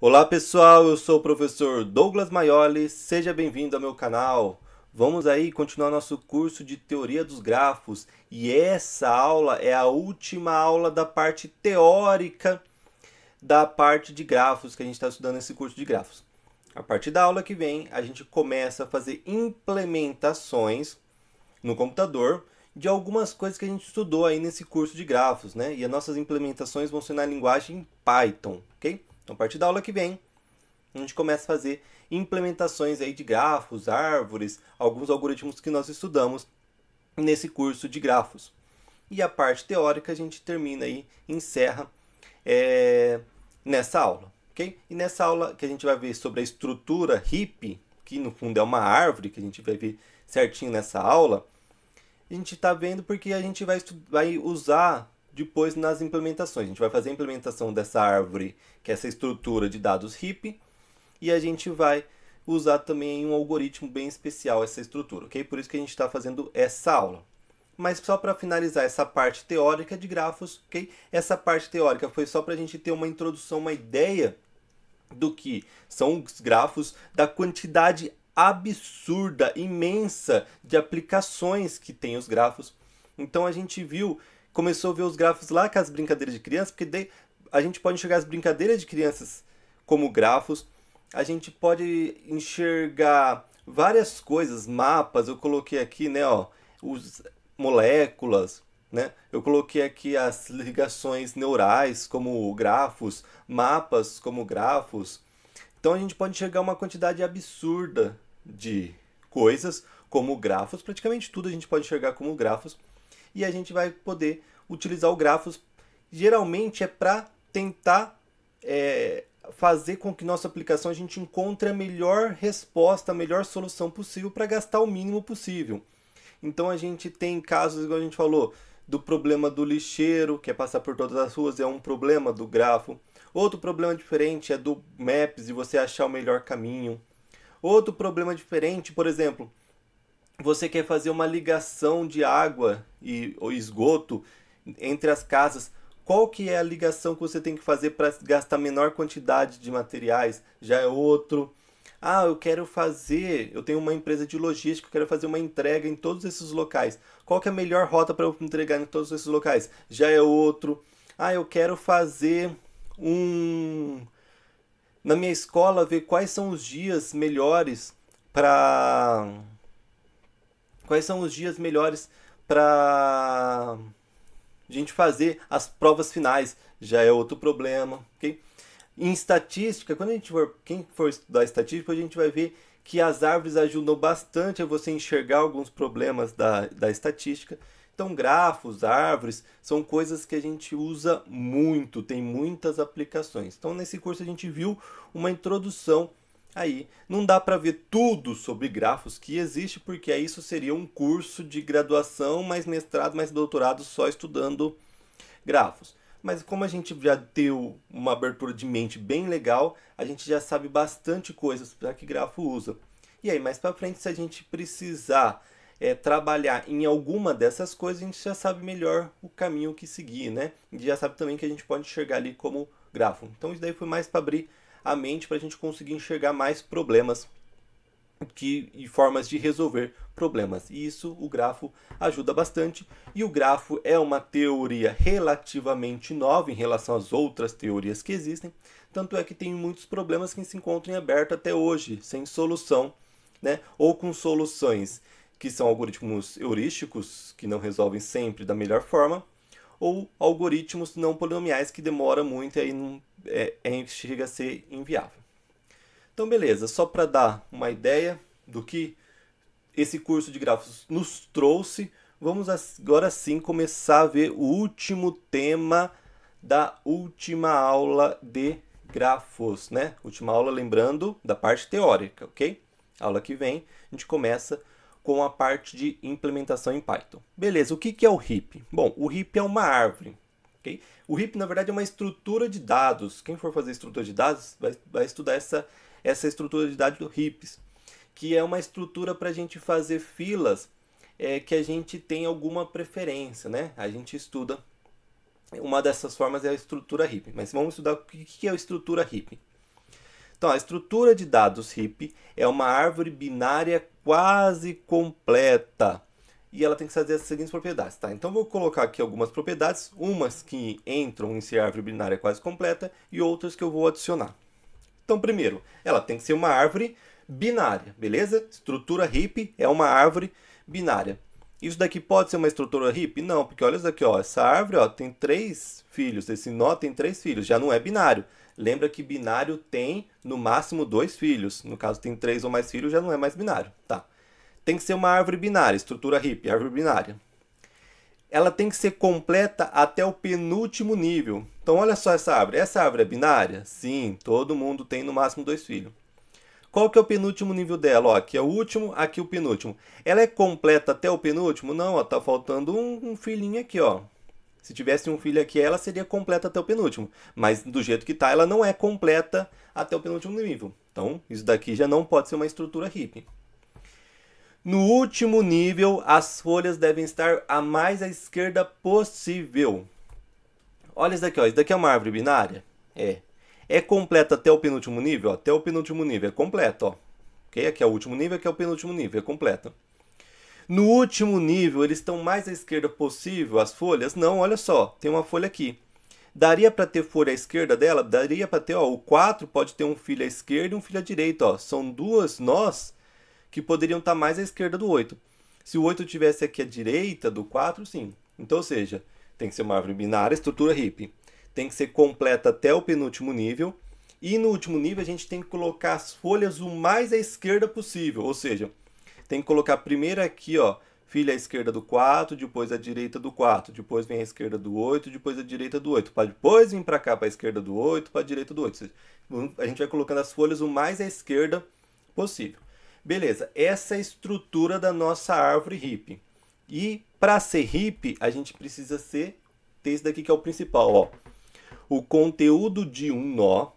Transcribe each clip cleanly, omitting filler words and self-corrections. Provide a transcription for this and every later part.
Olá pessoal, eu sou o professor Douglas Maioli, seja bem-vindo ao meu canal. Vamos aí continuar nosso curso de teoria dos grafos e essa aula é a última aula da parte teórica da parte de grafos que a gente está estudando nesse curso de grafos. A partir da aula que vem, a gente começa a fazer implementações no computador de algumas coisas que a gente estudou aí nesse curso de grafos, né? E as nossas implementações vão ser na linguagem Python, ok? Então, a partir da aula que vem, a gente começa a fazer implementações aí de grafos, árvores, alguns algoritmos que nós estudamos nesse curso de grafos. E a parte teórica a gente termina aí, encerra nessa aula, ok? E nessa aula que a gente vai ver sobre a estrutura heap, que no fundo é uma árvore, que a gente vai ver certinho nessa aula, a gente está vendo porque a gente vai usar depois nas implementações. A gente vai fazer a implementação dessa árvore, que é essa estrutura de dados heap, e a gente vai usar também um algoritmo bem especial essa estrutura, ok? Por isso que a gente está fazendo essa aula. Mas só para finalizar essa parte teórica de grafos, ok? Essa parte teórica foi só para a gente ter uma introdução, uma ideia do que são os grafos, da quantidade absurda, imensa de aplicações que tem os grafos. Então a gente começou a ver os grafos lá com as brincadeiras de criança, porque daí a gente pode enxergar as brincadeiras de crianças como grafos, a gente pode enxergar várias coisas, mapas, eu coloquei aqui, né, ó, os moléculas, né? Eu coloquei aqui as ligações neurais como grafos, mapas como grafos. Então a gente pode enxergar uma quantidade absurda de coisas como grafos, praticamente tudo a gente pode enxergar como grafos, e a gente vai poder utilizar o grafos, geralmente é para tentar fazer com que nossa aplicação a gente encontre a melhor resposta, a melhor solução possível para gastar o mínimo possível. Então a gente tem casos, igual a gente falou, do problema do lixeiro, que é passar por todas as ruas, é um problema do grafo. Outro problema diferente é do Maps, e você achar o melhor caminho. Outro problema diferente, por exemplo, você quer fazer uma ligação de água ou esgoto entre as casas. Qual que é a ligação que você tem que fazer para gastar menor quantidade de materiais? Já é outro. Ah, eu tenho uma empresa de logística, eu quero fazer uma entrega em todos esses locais. Qual que é a melhor rota para eu entregar em todos esses locais? Já é outro. Ah, eu quero fazer na minha escola, ver quais são os dias melhores para para a gente fazer as provas finais. Já é outro problema, ok? Em estatística, quem for estudar estatística, a gente vai ver que as árvores ajudam bastante a você enxergar alguns problemas da estatística. Então, grafos, árvores, são coisas que a gente usa muito, tem muitas aplicações. Então, nesse curso a gente viu uma introdução aí. Não dá para ver tudo sobre grafos que existe, porque isso seria um curso de graduação, mais mestrado, mais doutorado, só estudando grafos. Mas como a gente já deu uma abertura de mente bem legal, a gente já sabe bastante coisas para que grafo usa. E aí, mais para frente, se a gente precisar trabalhar em alguma dessas coisas, a gente já sabe melhor o caminho que seguir, né? A gente já sabe também que a gente pode enxergar ali como grafo. Então isso daí foi mais para abrir a mente para a gente conseguir enxergar mais problemas e formas de resolver problemas. E isso o grafo ajuda bastante. E o grafo é uma teoria relativamente nova em relação às outras teorias que existem. Tanto é que tem muitos problemas que se encontram em aberto até hoje, sem solução, né? Ou com soluções que são algoritmos heurísticos, que não resolvem sempre da melhor forma, ou algoritmos não polinomiais que demoram muito e aí chega a ser inviável. Então, beleza, só para dar uma ideia do que esse curso de grafos nos trouxe, vamos agora sim começar a ver o último tema da última aula de grafos, né? Última aula, lembrando, da parte teórica, ok? Aula que vem, a gente começa com a parte de implementação em Python. Beleza, o que é o heap? Bom, o heap é uma árvore. Okay? O heap, na verdade, é uma estrutura de dados. Quem for fazer estrutura de dados vai estudar essa estrutura de dados do heaps, que é uma estrutura para a gente fazer filas que a gente tem alguma preferência, né? A gente estuda, uma dessas formas é a estrutura heap. Mas vamos estudar o que é a estrutura heap. Então, a estrutura de dados heap é uma árvore binária quase completa. E ela tem que fazer as seguintes propriedades, tá? Então, vou colocar aqui algumas propriedades, umas que entram em ser árvore binária quase completa e outras que eu vou adicionar. Então, primeiro, ela tem que ser uma árvore binária, beleza? Estrutura heap é uma árvore binária. Isso daqui pode ser uma estrutura heap? Não, porque olha isso aqui, ó, essa árvore ó, tem 3 filhos, esse nó tem 3 filhos, já não é binário. Lembra que binário tem no máximo 2 filhos, no caso tem 3 ou mais filhos, já não é mais binário, tá? Tem que ser uma árvore binária, estrutura heap, árvore binária. Ela tem que ser completa até o penúltimo nível. Então olha só essa árvore é binária? Sim, todo mundo tem no máximo 2 filhos. Qual que é o penúltimo nível dela? Ó, aqui é o último, aqui o penúltimo. Ela é completa até o penúltimo? Não, ó, tá faltando um filhinho aqui, ó. Se tivesse um filho aqui, ela seria completa até o penúltimo. Mas do jeito que tá, ela não é completa até o penúltimo nível. Então, isso daqui já não pode ser uma estrutura heap. No último nível, as folhas devem estar a mais à esquerda possível. Olha isso daqui, ó. Isso daqui é uma árvore binária? É. É completa até o penúltimo nível? Até o penúltimo nível é completo, ó. Okay? Aqui é o último nível, aqui é o penúltimo nível, é completo. No último nível, eles estão mais à esquerda possível, as folhas? Não, olha só, tem uma folha aqui. Daria para ter folha à esquerda dela? Daria para ter, ó, o 4 pode ter um filho à esquerda e um filho à direita, ó. São duas nós que poderiam estar mais à esquerda do 8. Se o 8 tivesse aqui à direita do 4, sim. Então, ou seja, tem que ser uma árvore binária, estrutura heap. Tem que ser completa até o penúltimo nível. E no último nível a gente tem que colocar as folhas o mais à esquerda possível. Ou seja, tem que colocar primeiro aqui, ó, filha à esquerda do 4, depois à direita do 4, depois vem à esquerda do 8, depois à direita do 8. Para depois vir para cá, para a esquerda do 8, para a direita do 8. Ou seja, a gente vai colocando as folhas o mais à esquerda possível. Beleza, essa é a estrutura da nossa árvore heap. E para ser heap, a gente precisa ter esse daqui que é o principal, ó. O conteúdo de um nó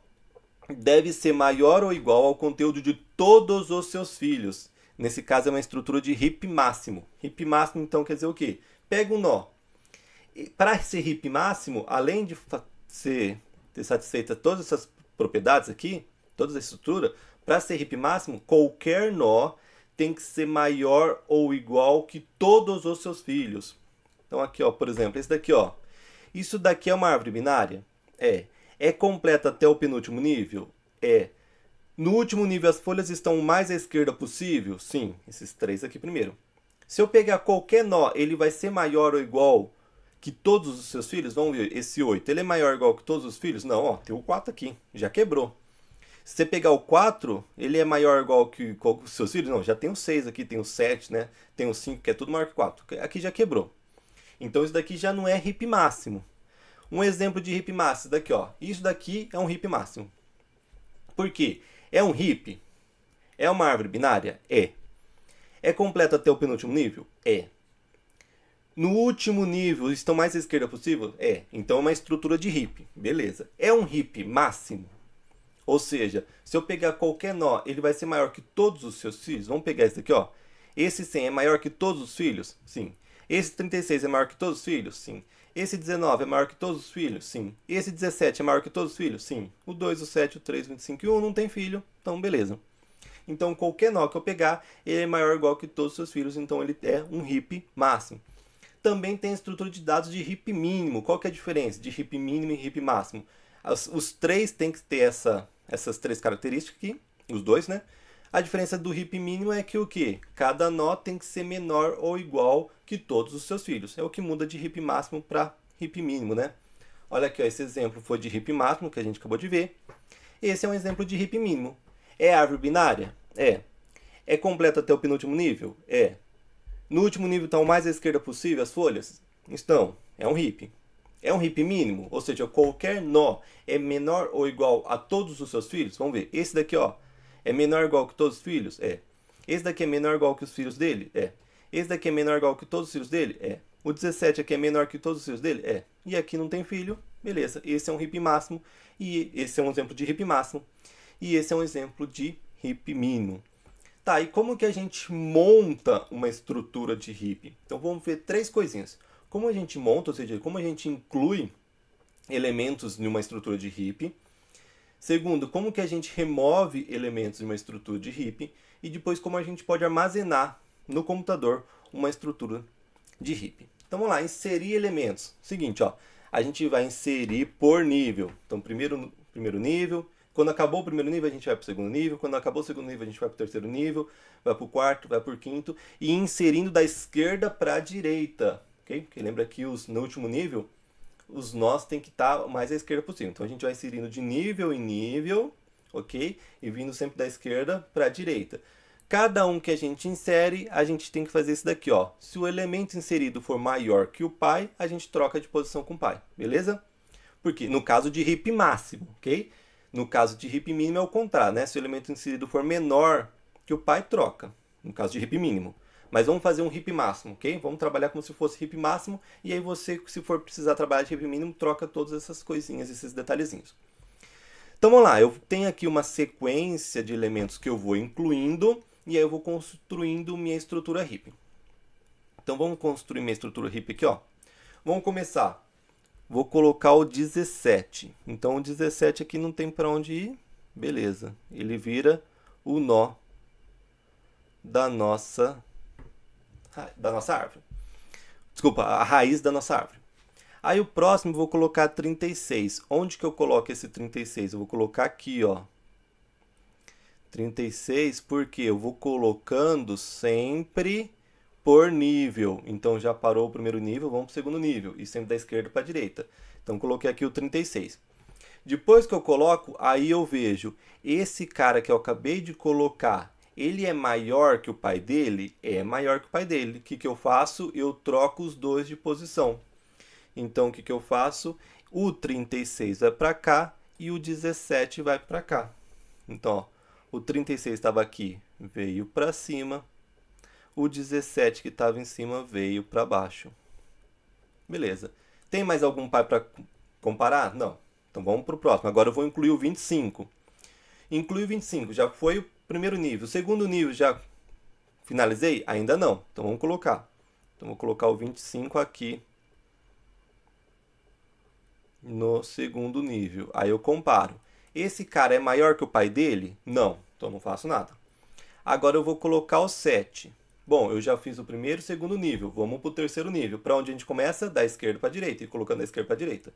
deve ser maior ou igual ao conteúdo de todos os seus filhos. Nesse caso é uma estrutura de heap máximo. Heap máximo então quer dizer o quê? Pega um nó. Para ser heap máximo, além de ter satisfeita todas essas propriedades aqui, toda essa estrutura, para ser heap máximo, qualquer nó tem que ser maior ou igual que todos os seus filhos. Então aqui, ó, por exemplo, esse daqui, ó. Isso daqui é uma árvore binária? É. É completa até o penúltimo nível? É. No último nível as folhas estão o mais à esquerda possível? Sim, esses 3 aqui primeiro. Se eu pegar qualquer nó, ele vai ser maior ou igual que todos os seus filhos? Vamos ver, esse 8, ele é maior ou igual que todos os filhos? Não, ó, tem o 4 aqui, já quebrou. Se você pegar o 4, ele é maior ou igual que os seus filhos? Não, já tem o 6 aqui, tem o 7, né? Tem o 5, que é tudo maior que 4. Aqui já quebrou. Então isso daqui já não é heap máximo. Um exemplo de heap máximo, daqui, ó. Isso daqui é um heap máximo. Por quê? É um heap? É uma árvore binária? É. É completa até o penúltimo nível? É. No último nível, estão mais à esquerda possível? É. Então é uma estrutura de heap. Beleza. É um heap máximo? Ou seja, se eu pegar qualquer nó, ele vai ser maior que todos os seus filhos? Vamos pegar esse daqui, ó. Esse 100 é maior que todos os filhos? Sim. Esse 36 é maior que todos os filhos? Sim. Esse 19 é maior que todos os filhos? Sim. Esse 17 é maior que todos os filhos? Sim. O 2, o 7, o 3, o 25 e o 1 não tem filho, então beleza. Então qualquer nó que eu pegar, ele é maior ou igual que todos os seus filhos, então ele é um heap máximo. Também tem a estrutura de dados de heap mínimo. Qual que é a diferença de heap mínimo e heap máximo? Os 3 têm que ter essas 3 características aqui, os 2, né? A diferença do heap mínimo é que o quê? Cada nó tem que ser menor ou igual que todos os seus filhos. É o que muda de heap máximo para heap mínimo, né? Olha aqui, ó, esse exemplo foi de heap máximo, que a gente acabou de ver. Esse é um exemplo de heap mínimo. É árvore binária? É. É completa até o penúltimo nível? É. No último nível está o mais à esquerda possível as folhas? Estão. É um heap. É um heap mínimo? Ou seja, qualquer nó é menor ou igual a todos os seus filhos? Vamos ver. Esse daqui, ó. É menor ou igual que todos os filhos? É. Esse daqui é menor ou igual que os filhos dele? É. Esse daqui é menor ou igual que todos os filhos dele? É. O 17 aqui é menor que todos os filhos dele? É. E aqui não tem filho? Beleza. Esse é um heap máximo. E esse é um exemplo de heap máximo. E esse é um exemplo de heap mínimo. Tá, e como que a gente monta uma estrutura de heap? Então vamos ver 3 coisinhas. Como a gente monta, ou seja, como a gente inclui elementos em uma estrutura de heap. Segundo, como que a gente remove elementos de uma estrutura de heap. E depois, como a gente pode armazenar no computador uma estrutura de heap. Então, vamos lá, inserir elementos. Seguinte, ó, a gente vai inserir por nível. Então, primeiro nível. Quando acabou o primeiro nível, a gente vai para o segundo nível. Quando acabou o segundo nível, a gente vai para o terceiro nível. Vai para o quarto, vai para o quinto. E inserindo da esquerda para a direita. Okay? Porque lembra que no último nível, os nós tem que estar mais à esquerda possível. Então, a gente vai inserindo de nível em nível. Ok? E vindo sempre da esquerda para a direita. Cada um que a gente insere, a gente tem que fazer isso daqui, ó. Se o elemento inserido for maior que o pai, a gente troca de posição com o pai, beleza? Porque no caso de heap máximo, ok? No caso de heap mínimo é o contrário, né? Se o elemento inserido for menor que o pai, troca. No caso de heap mínimo. Mas vamos fazer um heap máximo, ok? Vamos trabalhar como se fosse heap máximo. E aí você, se for precisar trabalhar de heap mínimo, troca todas essas coisinhas, esses detalhezinhos. Então vamos lá, eu tenho aqui uma sequência de elementos que eu vou incluindo. E aí eu vou construindo minha estrutura heap. Então vamos construir minha estrutura heap aqui, ó. Vamos começar. Vou colocar o 17. Então o 17 aqui não tem para onde ir. Beleza. Ele vira o nó da nossa árvore. Desculpa, a raiz da nossa árvore. Aí o próximo eu vou colocar 36. Onde que eu coloco esse 36? Eu vou colocar aqui, ó. 36, porque eu vou colocando sempre por nível. Então, já parou o primeiro nível, vamos para o segundo nível. E sempre da esquerda para a direita. Então, coloquei aqui o 36. Depois que eu coloco, aí eu vejo, esse cara que eu acabei de colocar, ele é maior que o pai dele? É maior que o pai dele. O que eu faço? Eu troco os dois de posição. Então, o que eu faço? O 36 vai para cá e o 17 vai para cá. Então, ó. O 36 estava aqui, veio para cima. O 17 que estava em cima veio para baixo. Beleza. Tem mais algum pai para comparar? Não. Então vamos para o próximo. Agora eu vou incluir o 25. Incluir o 25. Já foi o primeiro nível. O segundo nível já finalizei? Ainda não. Então vamos colocar. Então vou colocar o 25 aqui no segundo nível. Aí eu comparo. Esse cara é maior que o pai dele? Não, então não faço nada. Agora eu vou colocar o 7. Bom, eu já fiz o primeiro e o segundo nível. Vamos para o terceiro nível. Para onde a gente começa? Da esquerda para a direita. E colocando da esquerda para a direita.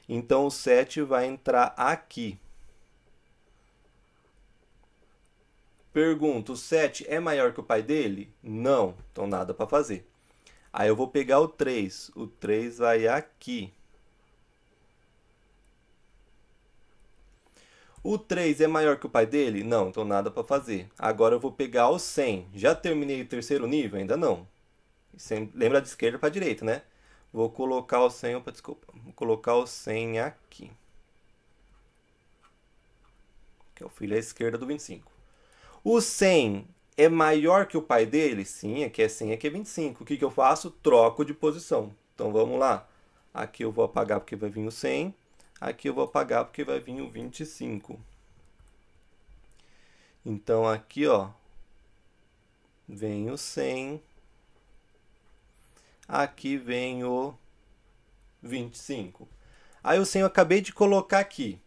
Então o 7 vai entrar aqui. Pergunta, o 7 é maior que o pai dele? Não, então nada para fazer. Aí eu vou pegar o 3. O 3 vai aqui. O 3 é maior que o pai dele? Não, então nada para fazer. Agora eu vou pegar o 100. Já terminei o terceiro nível? Ainda não. Lembra de esquerda para direita, né? Vou colocar o 100, desculpa. Vou colocar o 100 aqui. Que é o filho à esquerda do 25. O 100 é maior que o pai dele? Sim, aqui é 100, aqui é 25. O que eu faço? Troco de posição. Então vamos lá. Aqui eu vou apagar porque vai vir o 100. Aqui eu vou apagar porque vai vir o 25. Então, aqui, ó, vem o 100. Aqui vem o 25. Aí o 100 eu acabei de colocar aqui.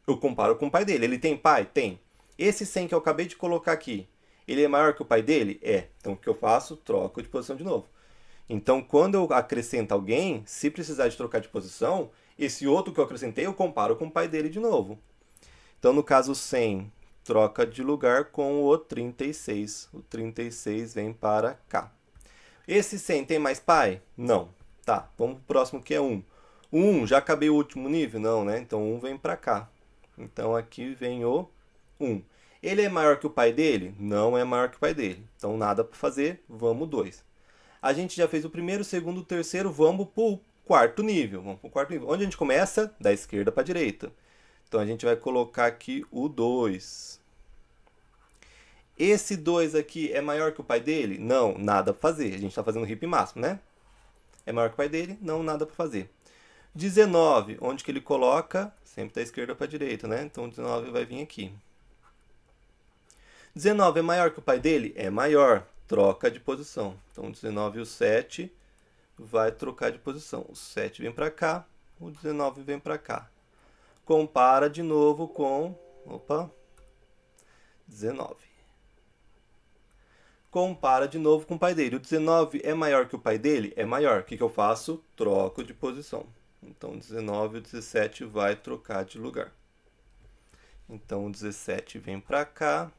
Eu comparo com o pai dele. Ele tem pai? Tem. Esse 100 que eu acabei de colocar aqui, ele é maior que o pai dele? É. Então, o que eu faço? Troco de posição de novo. Então, quando eu acrescento alguém, se precisar de trocar de posição, esse outro que eu acrescentei, eu comparo com o pai dele de novo. Então, no caso, o 100 troca de lugar com o 36. O 36 vem para cá. Esse 100 tem mais pai? Não. Tá, vamos para o próximo que é 1. O 1, já acabei o último nível? Não, né? Então, 1 vem para cá. Então, aqui vem o 1. Ele é maior que o pai dele? Não é maior que o pai dele. Então, nada para fazer, vamos 2. A gente já fez o primeiro, o segundo, o terceiro, vamos para o quarto nível. Vamos para o quarto nível. Onde a gente começa? Da esquerda para a direita. Então, a gente vai colocar aqui o 2. Esse 2 aqui é maior que o pai dele? Não, nada para fazer. A gente está fazendo heap máximo, né? É maior que o pai dele? Não, nada para fazer. 19, onde que ele coloca? Sempre da esquerda para a direita, né? Então, 19 vai vir aqui. 19 é maior que o pai dele? É maior. Troca de posição. Então, 19 e o 7 vai trocar de posição. O 7 vem para cá, o 19 vem para cá. compara de novo com, 19. Compara de novo com o pai dele. O 19 é maior que o pai dele? É maior. O que eu faço? Troco de posição. Então, o 19 e o 17 vai trocar de lugar. Então, o 17 vem para cá.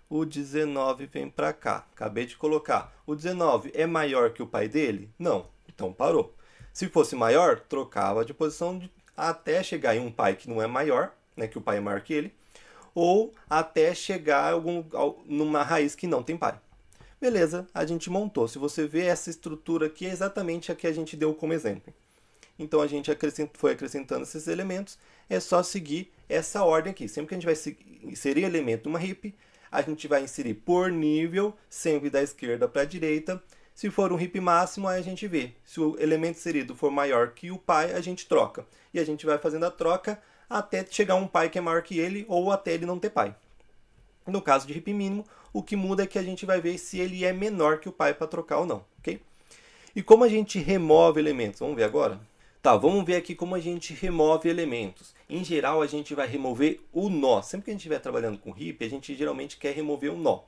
O 19 vem para cá. Acabei de colocar. O 19 é maior que o pai dele? Não. Então, parou. Se fosse maior, trocava de posição até chegar em um pai que não é maior, né, que o pai é maior que ele, ou até chegar numa raiz que não tem pai. Beleza, a gente montou. Se você vê essa estrutura aqui, é exatamente a que a gente deu como exemplo. Então a gente foi acrescentando esses elementos, é só seguir essa ordem aqui. Sempre que a gente vai inserir elemento numa heap, a gente vai inserir por nível, sempre da esquerda para a direita. Se for um heap máximo, aí a gente vê. Se o elemento inserido for maior que o pai, a gente troca. E a gente vai fazendo a troca até chegar um pai que é maior que ele ou até ele não ter pai. No caso de heap mínimo, o que muda é que a gente vai ver se ele é menor que o pai para trocar ou não, ok? E como a gente remove elementos? Vamos ver agora? Tá, vamos ver aqui como a gente remove elementos. Em geral, a gente vai remover o nó. Sempre que a gente estiver trabalhando com heap, a gente geralmente quer remover o nó.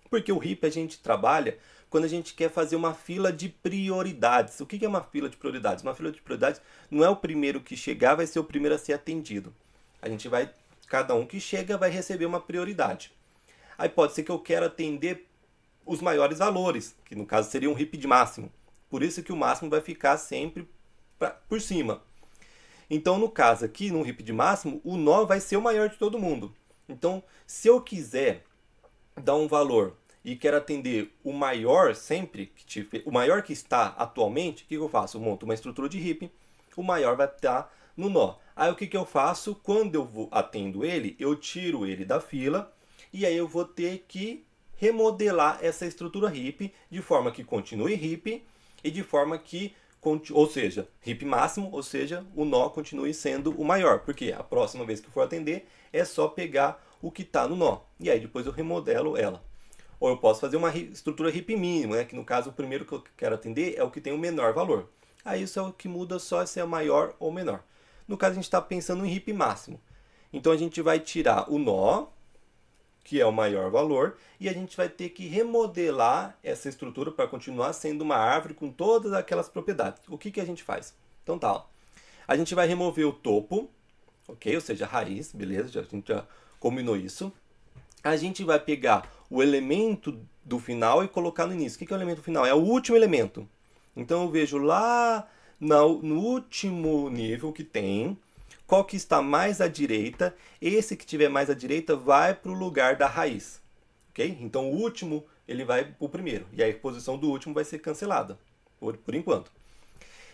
Porque o heap a gente trabalha quando a gente quer fazer uma fila de prioridades. O que é uma fila de prioridades? Uma fila de prioridades não é o primeiro que chegar, vai ser o primeiro a ser atendido. A gente vai, cada um que chega vai receber uma prioridade. Aí pode ser que eu quero atender os maiores valores, que no caso seria um heap de máximo. Por isso que o máximo vai ficar sempre por cima. Então, no caso aqui, no heap de máximo, o nó vai ser o maior de todo mundo. Então, se eu quiser dar um valor e quero atender o maior sempre, o maior que está atualmente, o que eu faço? Eu monto uma estrutura de heap, o maior vai estar no nó. Aí o que eu faço? Quando eu atendo ele, eu tiro ele da fila e aí eu vou ter que remodelar essa estrutura heap de forma que continue heap e de forma que, ou seja, heap máximo, ou seja, o nó continue sendo o maior, porque a próxima vez que eu for atender é só pegar o que está no nó e aí depois eu remodelo ela. Ou eu posso fazer uma estrutura heap mínimo, né? Que no caso o primeiro que eu quero atender é o que tem o menor valor. Aí isso é o que muda só se é maior ou menor. No caso a gente está pensando em heap máximo. Então a gente vai tirar o nó, que é o maior valor, e a gente vai ter que remodelar essa estrutura para continuar sendo uma árvore com todas aquelas propriedades. O que a gente faz? Então tá, ó. A gente vai remover o topo, ok? Ou seja, a raiz, beleza? A gente já combinou isso. A gente vai pegar o elemento do final e colocar no início. O que é o elemento final? É o último elemento. Então eu vejo lá no último nível que tem, qual que está mais à direita. Esse que estiver mais à direita vai para o lugar da raiz. Ok? Então o último ele vai para o primeiro. E aí a posição do último vai ser cancelada, por enquanto.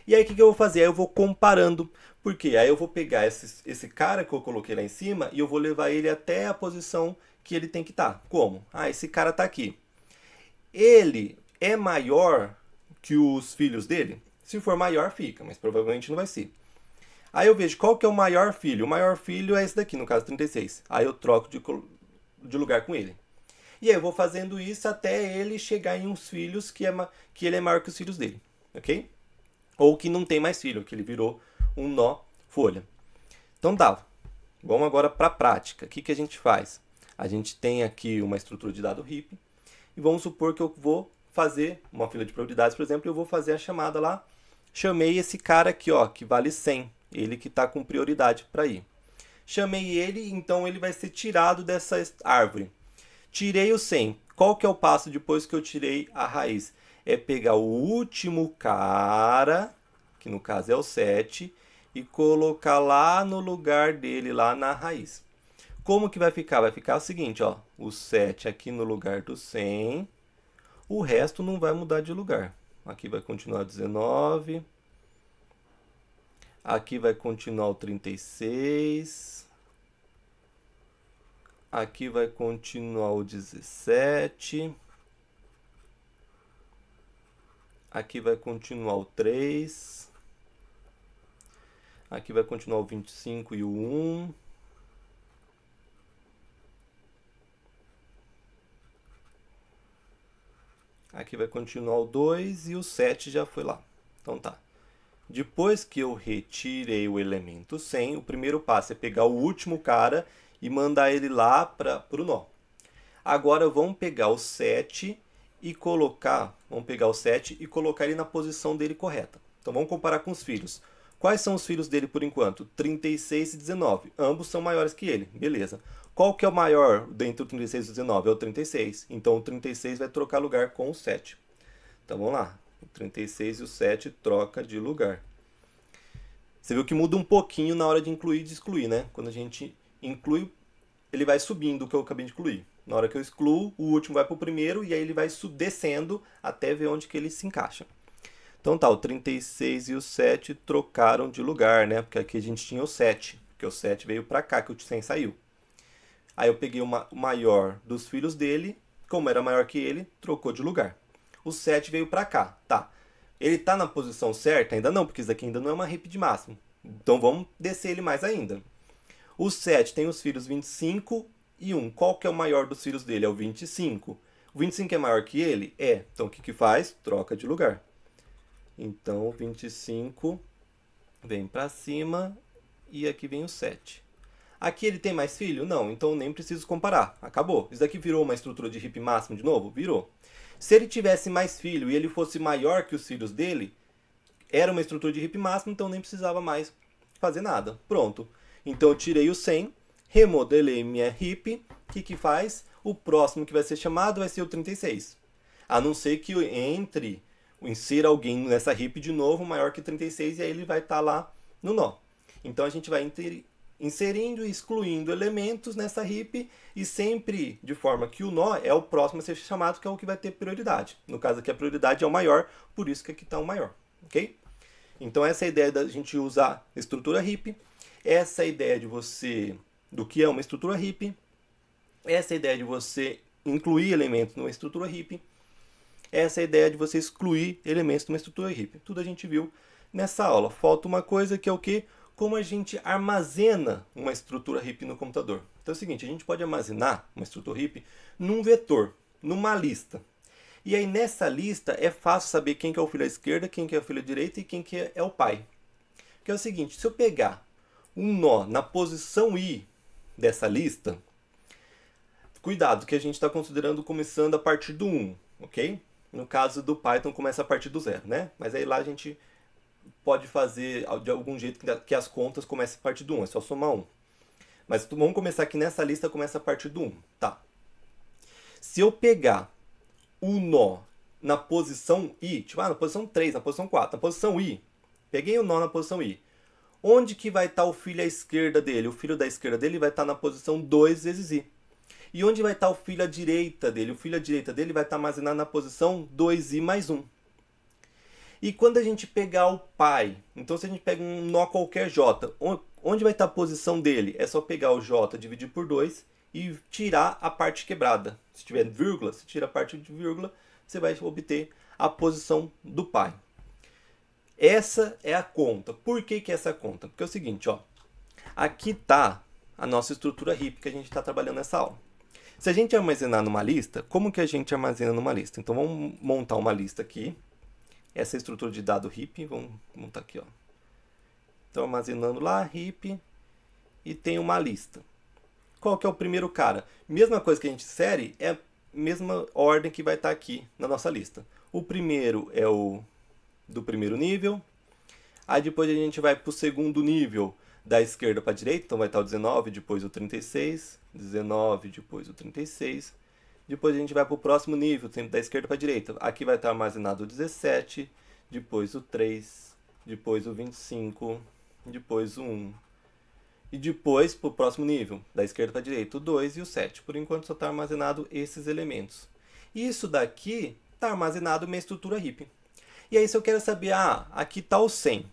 E aí o que eu vou fazer? Aí eu vou comparando. Por quê? Aí eu vou pegar esse cara que eu coloquei lá em cima e eu vou levar ele até a posição que ele tem que estar. Como? Ah, esse cara está aqui. Ele é maior que os filhos dele? Se for maior, fica, mas provavelmente não vai ser. Aí eu vejo qual que é o maior filho. O maior filho é esse daqui, no caso 36. Aí eu troco de lugar com ele. E aí eu vou fazendo isso até ele chegar em uns filhos que ele é maior que os filhos dele. Ok? Ou que não tem mais filho, que ele virou um nó folha. Então tá. Vamos agora para a prática. O que a gente faz? A gente tem aqui uma estrutura de dado heap. E vamos supor que eu vou fazer uma fila de probabilidades, por exemplo, eu vou fazer a chamada lá. Chamei esse cara aqui, ó, que vale 100. Ele que está com prioridade para ir. Chamei ele, então ele vai ser tirado dessa árvore. Tirei o 100. Qual que é o passo depois que eu tirei a raiz? É pegar o último cara, que no caso é o 7, e colocar lá no lugar dele, lá na raiz. Como que vai ficar? Vai ficar o seguinte, ó, o 7 aqui no lugar do 100, o resto não vai mudar de lugar. Aqui vai continuar 19, aqui vai continuar o 36, aqui vai continuar o 17, aqui vai continuar o 3, aqui vai continuar o 25 e o 1, aqui vai continuar o 2 e o 7 já foi lá. Então tá. Depois que eu retirei o elemento 100, o primeiro passo é pegar o último cara e mandar ele lá para o nó. Agora vamos pegar o 7 e colocar, ele na posição dele correta. Então vamos comparar com os filhos. Quais são os filhos dele por enquanto? 36 e 19. Ambos são maiores que ele. Beleza. Qual que é o maior dentre o 36 e o 19? É o 36. Então o 36 vai trocar lugar com o 7. Então vamos lá. O 36 e o 7 troca de lugar. Você viu que muda um pouquinho na hora de incluir e de excluir, né? Quando a gente inclui, ele vai subindo o que eu acabei de incluir. Na hora que eu excluo, o último vai para o primeiro e aí ele vai descendo até ver onde que ele se encaixa. Então tá, o 36 e o 7 trocaram de lugar, né? Porque aqui a gente tinha o 7, porque o 7 veio para cá, que o 100 saiu. Aí eu peguei o maior dos filhos dele, como era maior que ele, trocou de lugar. O 7 veio para cá, tá. Ele tá na posição certa? Ainda não, porque isso aqui ainda não é uma heap de máximo. Então vamos descer ele mais ainda. O 7 tem os filhos 25 e 1. Qual que é o maior dos filhos dele? É o 25. O 25 é maior que ele? É. Então o que que faz? Troca de lugar. Então o 25 vem para cima e aqui vem o 7. Aqui ele tem mais filho? Não, então nem preciso comparar. Acabou. Isso daqui virou uma estrutura de heap máximo de novo? Virou. Se ele tivesse mais filho e ele fosse maior que os filhos dele, era uma estrutura de heap máximo, então nem precisava mais fazer nada. Pronto. Então eu tirei o 100, remodelei minha heap. O que que faz? O próximo que vai ser chamado vai ser o 36. A não ser que insira alguém nessa heap de novo maior que 36 e aí ele vai estar lá no nó. Então a gente vai inserindo e excluindo elementos nessa heap e sempre de forma que o nó é o próximo a ser chamado, que é o que vai ter prioridade. No caso aqui a prioridade é o maior, por isso que aqui está o maior, ok? Então essa é a ideia da gente usar estrutura heap, essa é a ideia do que é uma estrutura heap, essa é a ideia de você incluir elementos numa estrutura heap, essa é a ideia de você excluir elementos numa estrutura heap. Tudo a gente viu nessa aula. Falta uma coisa que é o quê? Como a gente armazena uma estrutura heap no computador. Então é o seguinte, a gente pode armazenar uma estrutura heap num vetor, numa lista. E aí nessa lista é fácil saber quem que é o filho à esquerda, quem que é o filho à direita e quem que é o pai. Porque é o seguinte, se eu pegar um nó na posição I dessa lista, cuidado que a gente está considerando começando a partir do 1, ok? No caso do Python começa a partir do 0, né? Mas aí lá a gente pode fazer de algum jeito que as contas comecem a partir do 1, é só somar 1. Mas vamos começar aqui nessa lista, começa a partir do 1, tá? Se eu pegar o nó na posição I, tipo, na posição 3, na posição 4, na posição I, peguei o nó na posição I, onde que vai estar o filho à esquerda dele? O filho da esquerda dele vai estar na posição 2 vezes I. E onde vai estar o filho à direita dele? O filho à direita dele vai estar armazenado na posição 2i mais 1. E quando a gente pegar o pai, então se a gente pega um nó qualquer j, onde vai estar a posição dele? É só pegar o j, dividir por 2 e tirar a parte quebrada. Se tiver vírgula, você tira a parte de vírgula, você vai obter a posição do pai. Essa é a conta. Por que que é essa conta? Porque é o seguinte, ó, aqui está a nossa estrutura heap que a gente está trabalhando nessa aula. Se a gente armazenar numa lista, como que a gente armazena numa lista? Então vamos montar uma lista aqui. Essa é a estrutura de dado heap, vamos montar aqui, ó. Então armazenando lá, heap, e tem uma lista. Qual que é o primeiro cara? Mesma coisa que a gente insere, é a mesma ordem que vai estar aqui na nossa lista. O primeiro é o do primeiro nível, aí depois a gente vai para o segundo nível, da esquerda para a direita, então vai estar o 19, depois o 36, 19, depois o 36. Depois a gente vai para o próximo nível, sempre da esquerda para a direita. Aqui vai estar armazenado o 17, depois o 3, depois o 25, depois o 1. E depois, para o próximo nível, da esquerda para a direita, o 2 e o 7. Por enquanto só está armazenado esses elementos. Isso daqui está armazenado em uma estrutura heap. E aí se eu quero saber, aqui está o 100.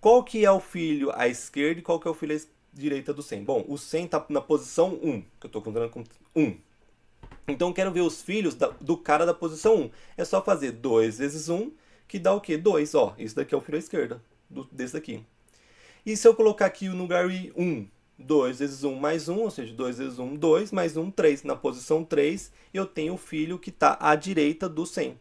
Qual que é o filho à esquerda e qual que é o filho à direita do 100? Bom, o 100 está na posição 1, que eu estou contando com 1. Então eu quero ver os filhos do cara da posição 1. É só fazer 2 vezes 1, que dá o quê? 2, ó. Isso daqui é o filho à esquerda, desse daqui. E se eu colocar aqui no lugar I 1, 2 vezes 1 mais 1, ou seja, 2 vezes 1, 2, mais 1, 3. Na posição 3, eu tenho o filho que está à direita do 100.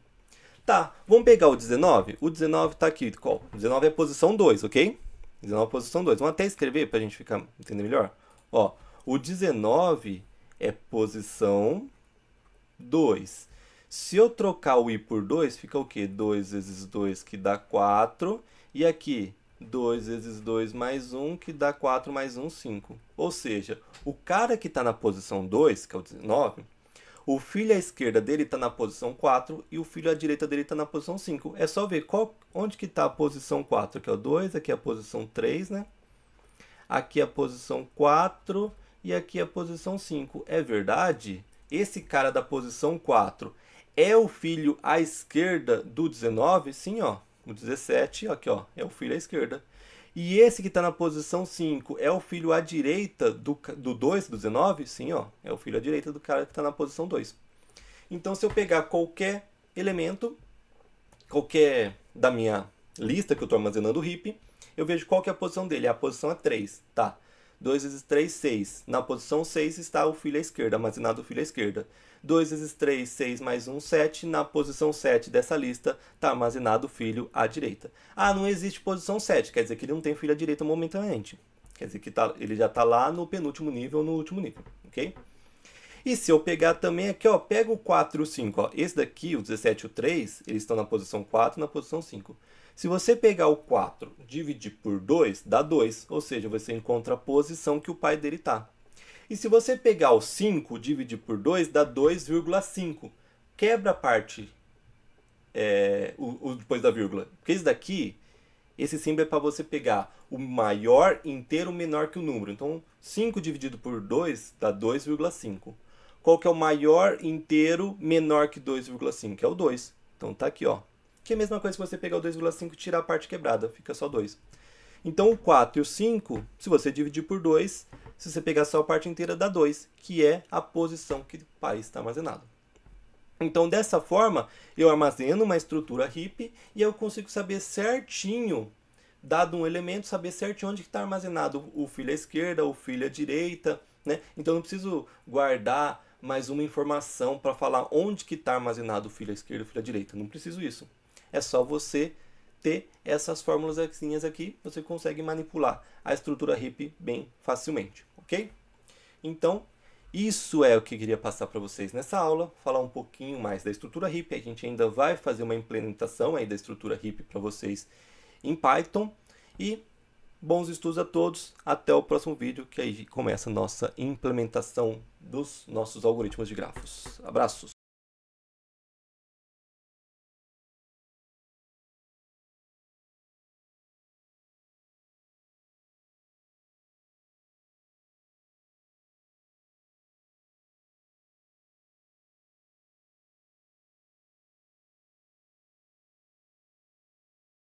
Tá, vamos pegar o 19? O 19 tá aqui, qual? O 19 é posição 2, ok? 19 é posição 2. Vamos até escrever pra gente ficar entender melhor. Ó, o 19 é posição 2. Se eu trocar o i por 2, fica o quê? 2 vezes 2, que dá 4. E aqui, 2 vezes 2 mais 1, que dá 4 mais 1, 5. Ou seja, o cara que está na posição 2, que é o 19, o filho à esquerda dele está na posição 4 e o filho à direita dele está na posição 5. É só ver onde que está a posição 4. Aqui é o 2, aqui é a posição 3, né? Aqui é a posição 4 e aqui é a posição 5. É verdade? Esse cara da posição 4 é o filho à esquerda do 19? Sim, ó. O 17, aqui, ó, é o filho à esquerda. E esse que está na posição 5 é o filho à direita do 2, do 19? Sim, ó, é o filho à direita do cara que está na posição 2. Então, se eu pegar qualquer elemento, qualquer da minha lista que eu estou armazenando o heap, eu vejo qual que é a posição dele. A posição é 3, tá? 2 vezes 3, 6. Na posição 6 está o filho à esquerda, armazenado o filho à esquerda. 2 vezes 3, 6 mais 1, 7. Na posição 7 dessa lista está armazenado o filho à direita. Ah, não existe posição 7, quer dizer que ele não tem filho à direita momentaneamente. Quer dizer que ele já está lá no penúltimo nível ou no último nível, ok? E se eu pegar também aqui, ó, pega o 4 e o 5, ó. Esse daqui, o 17 e o 3, eles estão na posição 4 e na posição 5. Se você pegar o 4 e dividir por 2, dá 2. Ou seja, você encontra a posição que o pai dele está. E se você pegar o 5 e dividir por 2, dá 2,5. Quebra a parte depois da vírgula. Porque esse daqui, esse símbolo é para você pegar o maior inteiro menor que o número. Então, 5 dividido por 2 dá 2,5. Qual que é o maior inteiro menor que 2,5? É o 2. Então, tá aqui, ó. Que é a mesma coisa que você pegar o 2,5 e tirar a parte quebrada. Fica só 2. Então, o 4 e o 5, se você dividir por 2, se você pegar só a parte inteira, dá 2, que é a posição que o pai está armazenado. Então, dessa forma, eu armazeno uma estrutura heap e eu consigo saber certinho, dado um elemento, saber certinho onde está armazenado o filho à esquerda, o filho à direita, né? Então, eu não preciso guardar mais uma informação para falar onde que está armazenado o filho à esquerda e o filho à direita. Não preciso isso. É só você ter essas fórmulas aqui, você consegue manipular a estrutura heap bem facilmente, ok? Então, isso é o que eu queria passar para vocês nessa aula, falar um pouquinho mais da estrutura heap. A gente ainda vai fazer uma implementação aí da estrutura heap para vocês em Python. E bons estudos a todos, até o próximo vídeo, que aí começa a nossa implementação dos nossos algoritmos de grafos. Abraços!